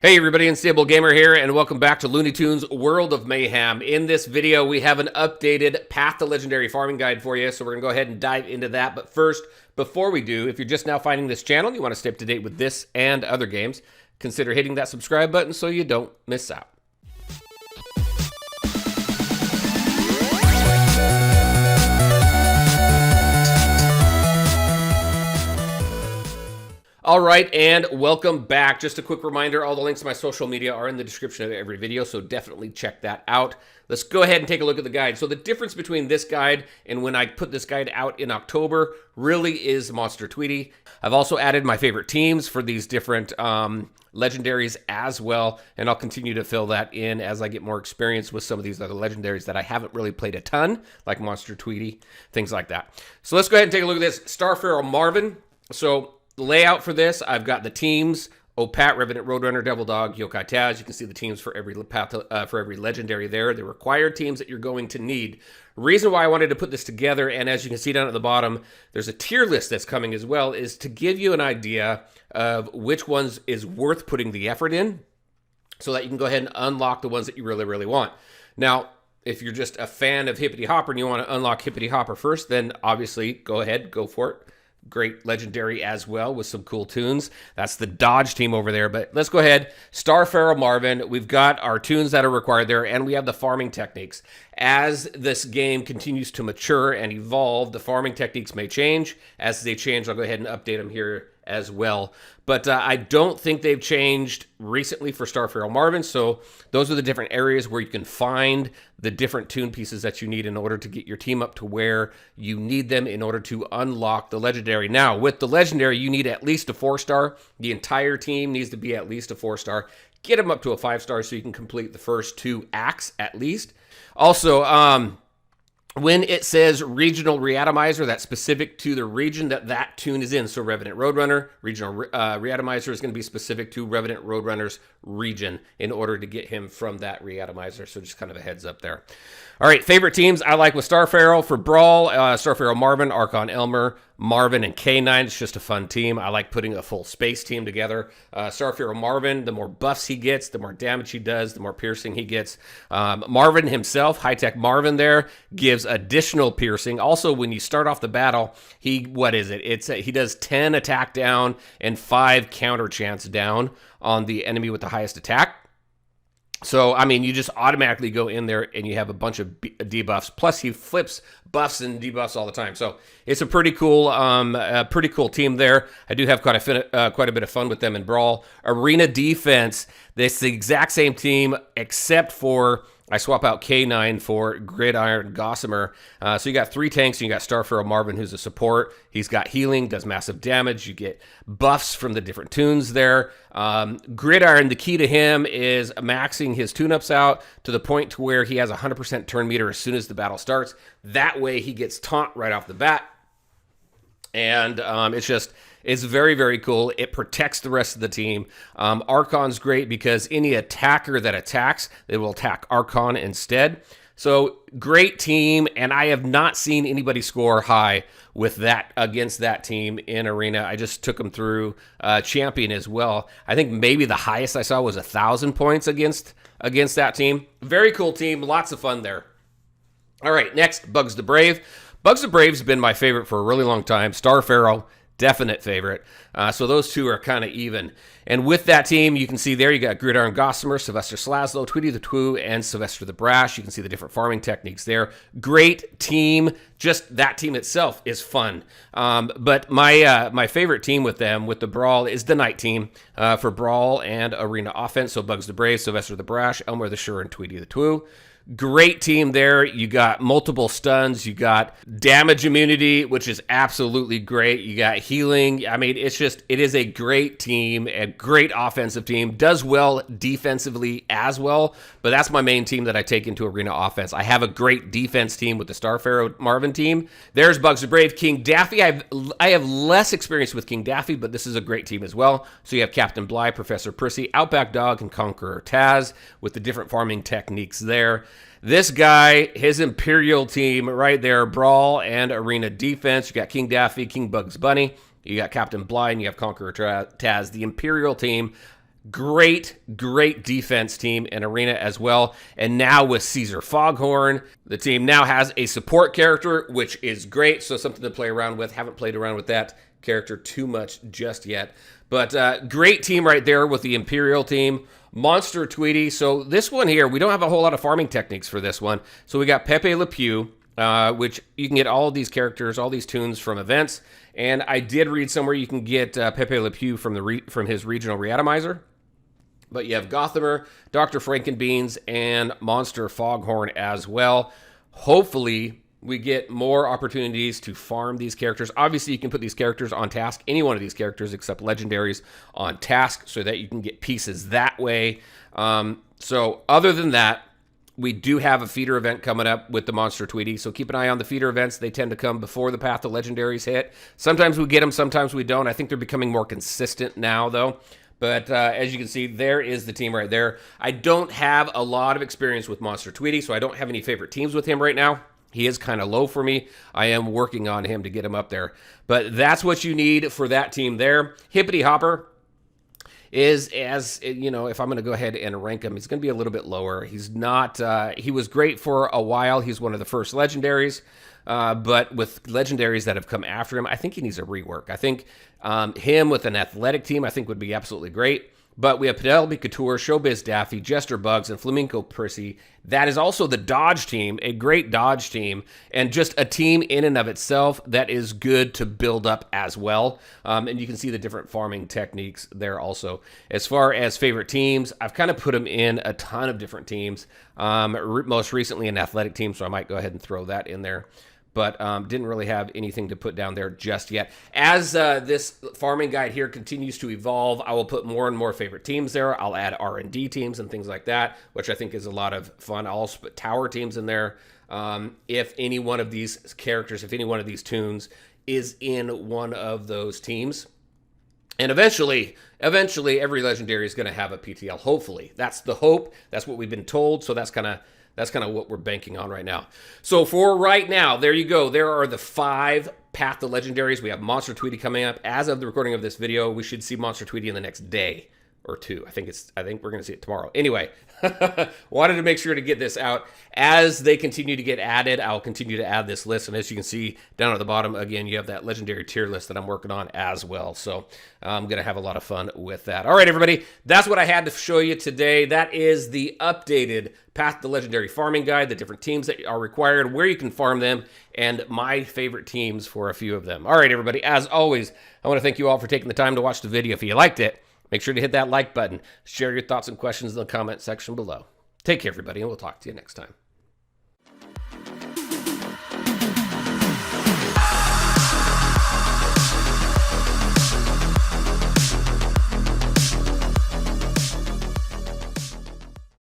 Hey everybody, Unstable Gamer here, and welcome back to Looney Tunes World of Mayhem. In this video, we have an updated Path to Legendary farming guide for you, so we're going to go ahead and dive into that. But first, before we do, if you're just now finding this channel and you want to stay up to date with this and other games, consider hitting that subscribe button so you don't miss out. All right, and welcome back. Just a quick reminder, all the links to my social media are in the description of every video, so definitely check that out. Let's go ahead and take a look at the guide. So the difference between this guide and when I put this guide out in October really is Monster Tweety. I've also added my favorite teams for these different legendaries as well, and I'll continue to fill that in as I get more experience with some of these other legendaries that I haven't really played a ton, like Monster Tweety, things like that. So let's go ahead and take a look at this. Starpharaoh Marvin. So the layout for this, I've got the teams: Opat, Revenant, Roadrunner, Devil Dog, Yokai Taz. You can see the teams for every legendary there. The required teams that you're going to need. Reason why I wanted to put this together, and as you can see down at the bottom, there's a tier list that's coming as well, is to give you an idea of which ones is worth putting the effort in, so that you can go ahead and unlock the ones that you really, really want. Now, if you're just a fan of Hippity Hopper and you want to unlock Hippity Hopper first, then obviously go ahead, go for it. Great legendary as well with some cool tunes. That's the Dodge team over there. But let's go ahead. Starpharaoh Marvin. We've got our tunes that are required there, and we have the farming techniques. As this game continues to mature and evolve, the farming techniques may change. As they change, I'll go ahead and update them here as well. But I don't think they've changed recently for Starpharaoh Marvin, so those are the different areas where you can find the different tune pieces that you need in order to get your team up to where you need them in order to unlock the legendary. Now, with the legendary, you need at least a 4-star. The entire team needs to be at least a 4-star. Get them up to a 5-star so you can complete the first 2 acts at least. Also, when it says regional reatomizer, that's specific to the region that tune is in. So Revenant Roadrunner, regional reatomizer is going to be specific to Revenant Roadrunner's region in order to get him from that reatomizer. So just kind of a heads up there. All right, favorite teams I like with Starpharaoh. For Brawl, Starpharaoh Marvin, Archon Elmer, Marvin, and K9. It's just a fun team. I like putting a full space team together. Starpharaoh Marvin, the more buffs he gets, the more damage he does, the more piercing he gets. Marvin himself, high-tech Marvin there, gives additional piercing. Also, when you start off the battle, he does 10 attack down and 5 counter chance down on the enemy with the highest attack. So, I mean, you just automatically go in there and you have a bunch of debuffs. Plus, he flips buffs and debuffs all the time. So, it's a pretty cool team there. I do have quite a bit of fun with them in Brawl. Arena Defense, it's the exact same team except for I swap out K9 for Gridiron Gossamer. So you got 3 tanks, and you got Starpharaoh Marvin, who's a support. He's got healing, does massive damage. You get buffs from the different tunes there. Gridiron, the key to him is maxing his tune-ups out to the point to where he has 100% turn meter as soon as the battle starts. That way he gets taunt right off the bat. And it's very, very cool. It protects the rest of the team. Archon's great because any attacker that attacks, they will attack Archon instead. So great team, and I have not seen anybody score high with that against that team in Arena. I just took them through Champion as well. I think maybe the highest I saw was 1,000 points against that team. Very cool team. Lots of fun there. All right, next, Bugs the Brave. Bugs the Brave's been my favorite for a really long time. Starpharaoh, definite favorite. So those two are kind of even. And with that team, you can see there you got Gridiron Gossamer, Sylvester Slaslow, Tweety the Twoo, and Sylvester the Brash. You can see the different farming techniques there. Great team. Just that team itself is fun. But my favorite team with them, with the Brawl, is the Night team for Brawl and Arena Offense. So Bugs the Brave, Sylvester the Brash, Elmer the Sure, and Tweety the Twoo. Great team there. You got multiple stuns. You got damage immunity, which is absolutely great. You got healing. I mean, it is a great team, a great offensive team. Does well defensively as well, but that's my main team that I take into Arena Offense. I have a great defense team with the Starpharaoh Marvin team. There's Bugs the Brave. King Daffy. I have less experience with King Daffy, but this is a great team as well. So you have Captain Bligh, Professor Prissy, Outback Dog, and Conqueror Taz with the different farming techniques there. This guy, his Imperial team right there, Brawl and Arena Defense. You got King Daffy, King Bugs Bunny. You got Captain Bligh, and you have Conqueror Taz. The Imperial team, Great defense team in Arena as well. And now with Caesar Foghorn, the team now has a support character, which is great. So something to play around with. Haven't played around with that character too much just yet. But great team right there with the Imperial team. Monster Tweety. So this one here, we don't have a whole lot of farming techniques for this one. So we got Pepe Le Pew, which you can get all of these characters, all these toons from events. And I did read somewhere you can get Pepe Le Pew from his regional reatomizer. But you have Gothamer, Dr. Frankenbeans, and Monster Foghorn as well. Hopefully, we get more opportunities to farm these characters. Obviously, you can put these characters on task, any one of these characters except legendaries on task, so that you can get pieces that way. So other than that, we do have a feeder event coming up with the Monster Tweety, so keep an eye on the feeder events. They tend to come before the Path of Legendaries hit. Sometimes we get them, sometimes we don't. I think they're becoming more consistent now, though. But as you can see, there is the team right there. I don't have a lot of experience with Monster Tweety, so I don't have any favorite teams with him right now. He is kind of low for me. I am working on him to get him up there. But that's what you need for that team there. Hippity Hopper is, as you know, if I'm going to go ahead and rank him, he's going to be a little bit lower. He's not, he was great for a while. He's one of the first legendaries. But with legendaries that have come after him, I think he needs a rework. I think him with an athletic team, I think would be absolutely great. But we have Penelope Couture, Showbiz Daffy, Jester Bugs, and Flamenco Prissy. That is also the Dodge team, a great Dodge team, and just a team in and of itself that is good to build up as well. And you can see the different farming techniques there also. As far as favorite teams, I've kind of put them in a ton of different teams. Most recently an athletic team, so I might go ahead and throw that in there. But didn't really have anything to put down there just yet. As this farming guide here continues to evolve, I will put more and more favorite teams there. I'll add R&D teams and things like that, which I think is a lot of fun. I'll also put tower teams in there. If any one of these characters, if any one of these toons is in one of those teams. And eventually, every legendary is going to have a PTL, hopefully. That's the hope. That's what we've been told, so that's kind of what we're banking on right now. So for right now, there you go. There are the 5 Path to Legendaries. We have Monster Tweety coming up. As of the recording of this video, we should see Monster Tweety in the next day or 2. I think we're going to see it tomorrow. Anyway, wanted to make sure to get this out. As they continue to get added, I'll continue to add this list. And as you can see down at the bottom, again, you have that legendary tier list that I'm working on as well. So I'm going to have a lot of fun with that. All right, everybody, that's what I had to show you today. That is the updated Path to Legendary farming guide, the different teams that are required, where you can farm them, and my favorite teams for a few of them. All right, everybody, as always, I want to thank you all for taking the time to watch the video. If you liked it, make sure to hit that like button. Share your thoughts and questions in the comment section below. Take care, everybody, and we'll talk to you next time.